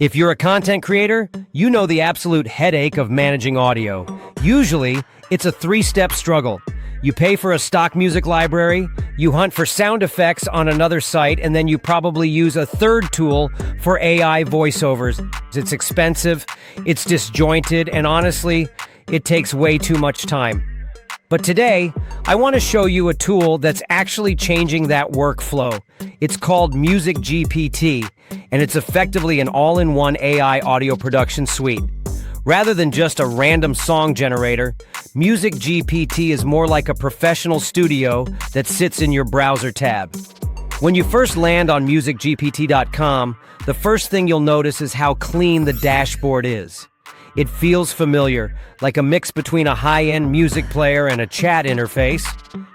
If you're a content creator, you know the absolute headache of managing audio. Usually, it's a three-step struggle. You pay for a stock music library, you hunt for sound effects on another site, and then you probably use a third tool for AI voiceovers. It's expensive, it's disjointed, and honestly, it takes way too much time. But today, I want to show you a tool that's actually changing that workflow. It's called MusicGPT, and it's effectively an all-in-one AI audio production suite. Rather than just a random song generator, MusicGPT is more like a professional studio that sits in your browser tab. When you first land on MusicGPT.com, the first thing you'll notice is how clean the dashboard is. It feels familiar, like a mix between a high-end music player and a chat interface.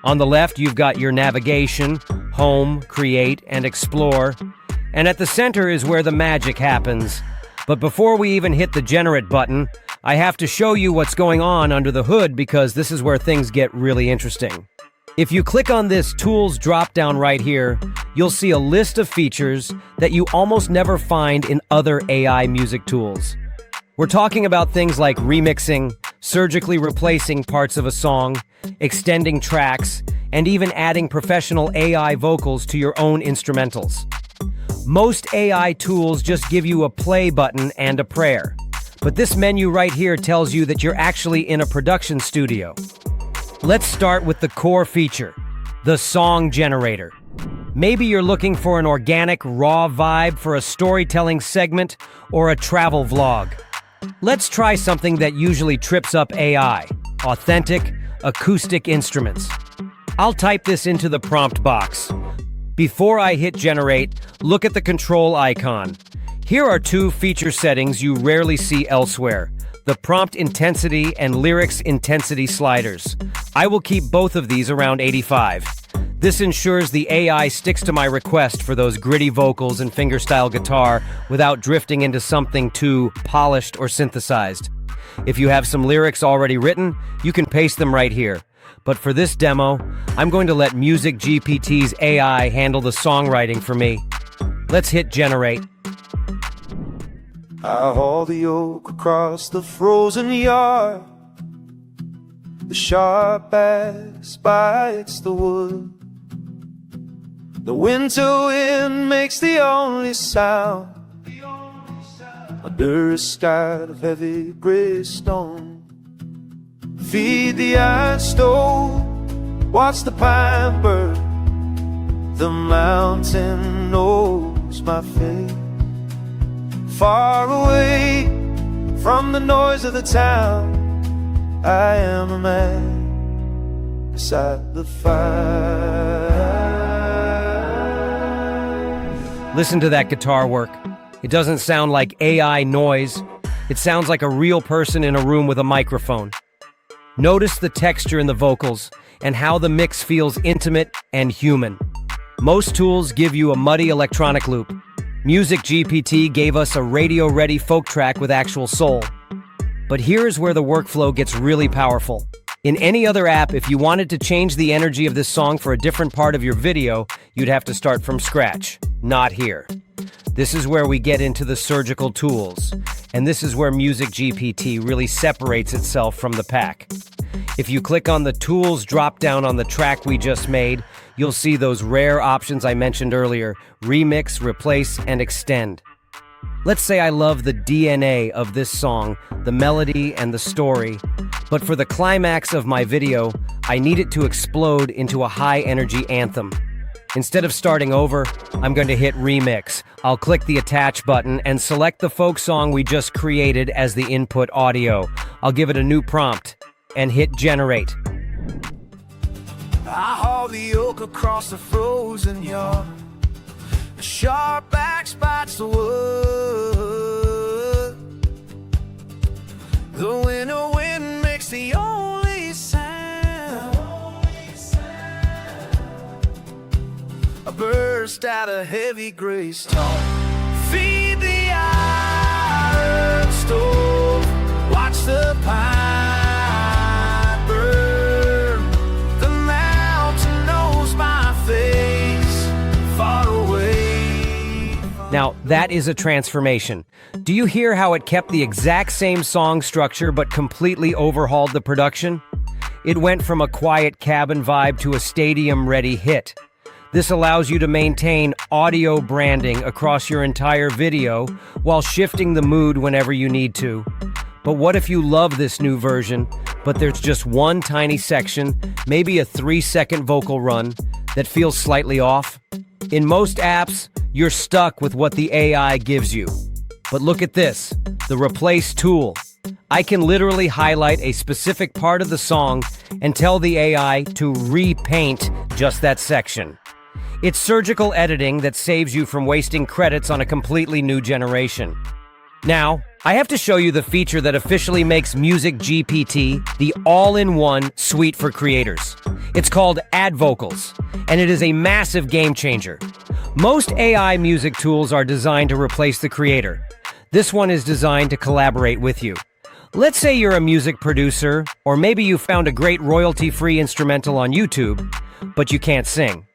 On the left, you've got your navigation, home, create, and explore. And at the center is where the magic happens. But before we even hit the generate button, I have to show you what's going on under the hood because this is where things get really interesting. If you click on this Tools drop-down right here, you'll see a list of features that you almost never find in other AI music tools. We're talking about things like remixing, surgically replacing parts of a song, extending tracks, and even adding professional AI vocals to your own instrumentals. Most AI tools just give you a play button and a prayer. But this menu right here tells you that you're actually in a production studio. Let's start with the core feature, the song generator. Maybe you're looking for an organic, raw vibe for a storytelling segment or a travel vlog. Let's try something that usually trips up AI, authentic, acoustic instruments. I'll type this into the prompt box. Before I hit generate, look at the control icon. Here are two feature settings you rarely see elsewhere: the prompt intensity and lyrics intensity sliders. I will keep both of these around 85. This ensures the AI sticks to my request for those gritty vocals and fingerstyle guitar without drifting into something too polished or synthesized. If you have some lyrics already written, you can paste them right here. But for this demo, I'm going to let MusicGPT's AI handle the songwriting for me. Let's hit generate. I haul the oak across the frozen yard. The sharp axe bites the wood. The winter wind makes the only sound. Under a sky of heavy gray stone. Feed the iron stove, watch the pine burn. The mountain knows my fate. Far away from the noise of the town, I am a man beside the fire. Listen to that guitar work. It doesn't sound like AI noise. It sounds like a real person in a room with a microphone. Notice the texture in the vocals and how the mix feels intimate and human. Most tools give you a muddy electronic loop. MusicGPT gave us a radio-ready folk track with actual soul. But here's where the workflow gets really powerful. In any other app, if you wanted to change the energy of this song for a different part of your video, you'd have to start from scratch. Not here. This is where we get into the surgical tools, and this is where MusicGPT really separates itself from the pack. If you click on the Tools drop-down on the track we just made, you'll see those rare options I mentioned earlier: remix, replace, and extend. Let's say I love the DNA of this song, the melody and the story, but for the climax of my video, I need it to explode into a high-energy anthem. Instead of starting over, I'm going to hit remix. I'll click the attach button and select the folk song we just created as the input audio. I'll give it a new prompt and hit generate. I haul the oak across the frozen yard. The sharp axe bites the wood. The winter wind makes the only sound. I burst out a heavy gray storm. Feed the iron stove, watch the pine burn. The mountain knows my face. Far away Now, that is a transformation. Do you hear how it kept the exact same song structure but completely overhauled the production? It went from a quiet cabin vibe to a stadium-ready hit. This allows you to maintain audio branding across your entire video while shifting the mood whenever you need to. But what if you love this new version, but there's just one tiny section, maybe a 3-second vocal run, that feels slightly off? In most apps, you're stuck with what the AI gives you. But look at this, the Replace tool. I can literally highlight a specific part of the song and tell the AI to repaint just that section. It's surgical editing that saves you from wasting credits on a completely new generation. Now, I have to show you the feature that officially makes MusicGPT the all-in-one suite for creators. It's called Add Vocals, and it is a massive game changer. Most AI music tools are designed to replace the creator. This one is designed to collaborate with you. Let's say you're a music producer, or maybe you found a great royalty-free instrumental on YouTube, but you can't sing.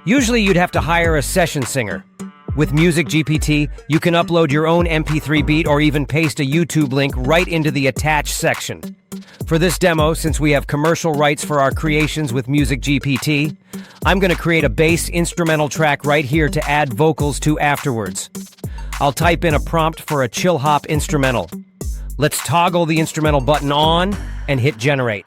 Usually you'd have to hire a session singer. With MusicGPT, you can upload your own MP3 beat or even paste a YouTube link right into the attached section. For this demo, since we have commercial rights for our creations with MusicGPT, I'm going to create a bass instrumental track right here to add vocals to afterwards. I'll type in a prompt for a Chillhop instrumental. Let's toggle the instrumental button on and hit generate.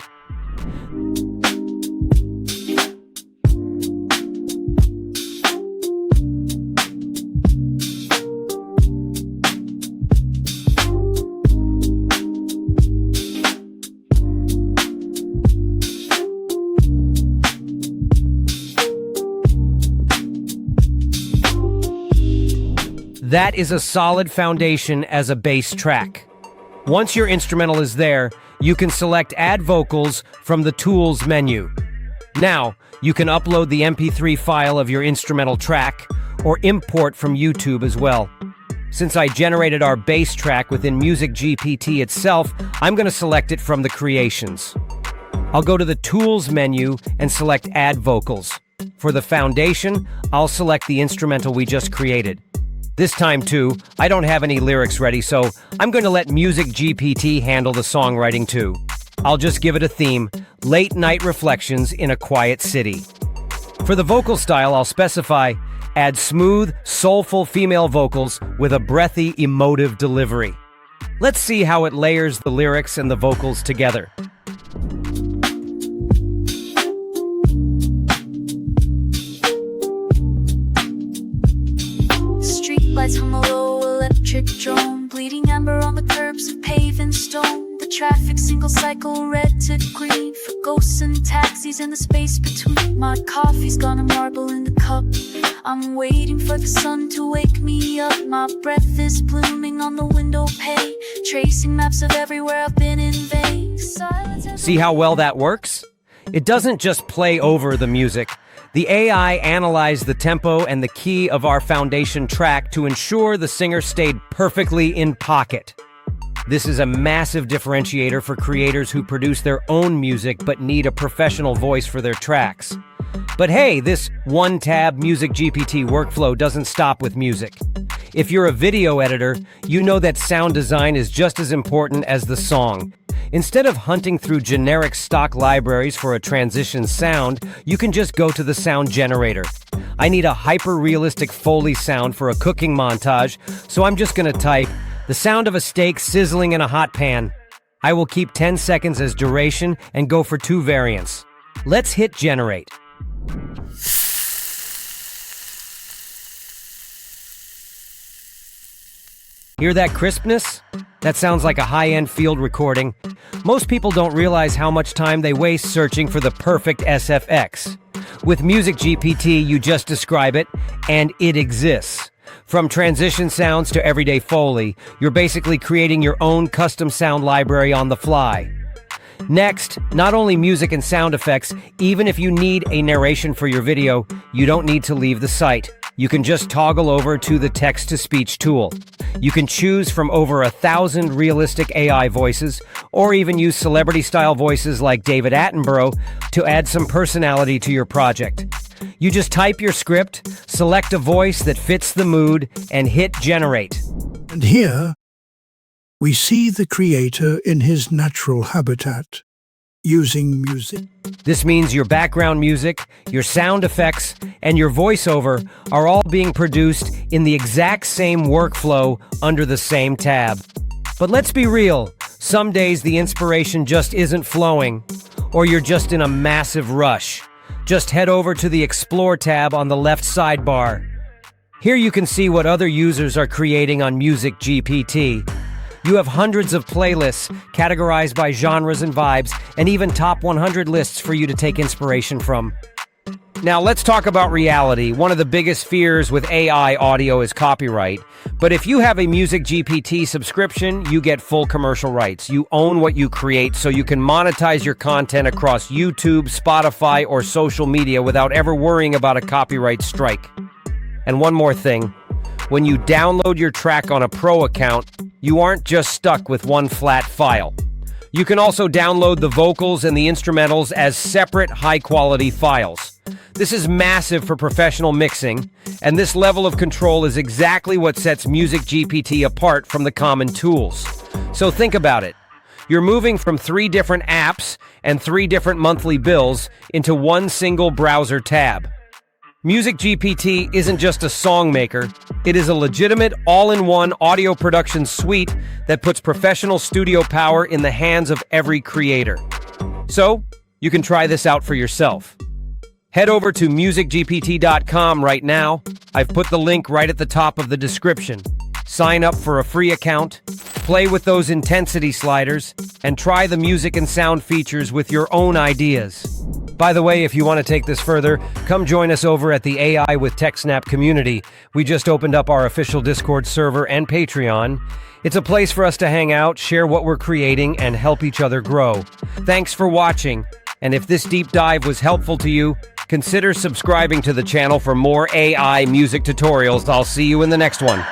That is a solid foundation as a bass track. Once your instrumental is there, you can select Add Vocals from the Tools menu. Now, you can upload the MP3 file of your instrumental track or import from YouTube as well. Since I generated our bass track within MusicGPT itself, I'm going to select it from the creations. I'll go to the Tools menu and select Add Vocals. For the foundation, I'll select the instrumental we just created. This time, too, I don't have any lyrics ready, so I'm going to let MusicGPT handle the songwriting, too. I'll just give it a theme, Late Night Reflections in a Quiet City. For the vocal style, I'll specify, add smooth, soulful female vocals with a breathy, emotive delivery. Let's see how it layers the lyrics and the vocals together. Lights from a low electric drone, bleeding amber on the curbs of paving stone. The traffic single cycle red to green for ghosts and taxis and the space between. My coffee's gone to marble in the cup. I'm waiting for the sun to wake me up. My breath is blooming on the window pane, tracing maps of everywhere I've been in vain. See how well that works? It doesn't just play over the music. The AI analyzed the tempo and the key of our foundation track to ensure the singer stayed perfectly in pocket. This is a massive differentiator for creators who produce their own music but need a professional voice for their tracks. But hey, this one-tab MusicGPT workflow doesn't stop with music. If you're a video editor, you know that sound design is just as important as the song. Instead of hunting through generic stock libraries for a transition sound, you can just go to the sound generator. I need a hyper-realistic Foley sound for a cooking montage, so I'm just gonna type, the sound of a steak sizzling in a hot pan. I will keep 10 seconds as duration and go for 2 variants. Let's hit generate. Hear that crispness? That sounds like a high-end field recording. Most people don't realize how much time they waste searching for the perfect SFX. With MusicGPT, you just describe it, and it exists. From transition sounds to everyday Foley, you're basically creating your own custom sound library on the fly. Next, not only music and sound effects, even if you need a narration for your video, you don't need to leave the site. You can just toggle over to the text-to-speech tool. You can choose from over 1,000 realistic AI voices, or even use celebrity-style voices like David Attenborough to add some personality to your project. You just type your script, select a voice that fits the mood, and hit generate. And here, we see the creator in his natural habitat, using music. This means your background music, your sound effects, and your voiceover are all being produced in the exact same workflow under the same tab. But let's be real, some days the inspiration just isn't flowing, or you're just in a massive rush. Just head over to the Explore tab on the left sidebar. Here you can see what other users are creating on MusicGPT. You have hundreds of playlists categorized by genres and vibes, and even top 100 lists for you to take inspiration from. Now let's talk about reality. One of the biggest fears with AI audio is copyright. But if you have a MusicGPT subscription, you get full commercial rights. You own what you create, so you can monetize your content across YouTube, Spotify, or social media without ever worrying about a copyright strike. And one more thing. When you download your track on a pro account, you aren't just stuck with one flat file. You can also download the vocals and the instrumentals as separate high-quality files. This is massive for professional mixing, and this level of control is exactly what sets MusicGPT apart from the common tools. So think about it. You're moving from 3 different apps and 3 different monthly bills into one single browser tab. MusicGPT isn't just a song maker, it is a legitimate all-in-one audio production suite that puts professional studio power in the hands of every creator. So, you can try this out for yourself. Head over to musicgpt.com right now. I've put the link right at the top of the description. Sign up for a free account, play with those intensity sliders, and try the music and sound features with your own ideas. By the way, if you want to take this further, come join us over at the AI with TechSnap community. We just opened up our official Discord server and Patreon. It's a place for us to hang out, share what we're creating, and help each other grow. Thanks for watching, and if this deep dive was helpful to you, consider subscribing to the channel for more AI music tutorials. I'll see you in the next one.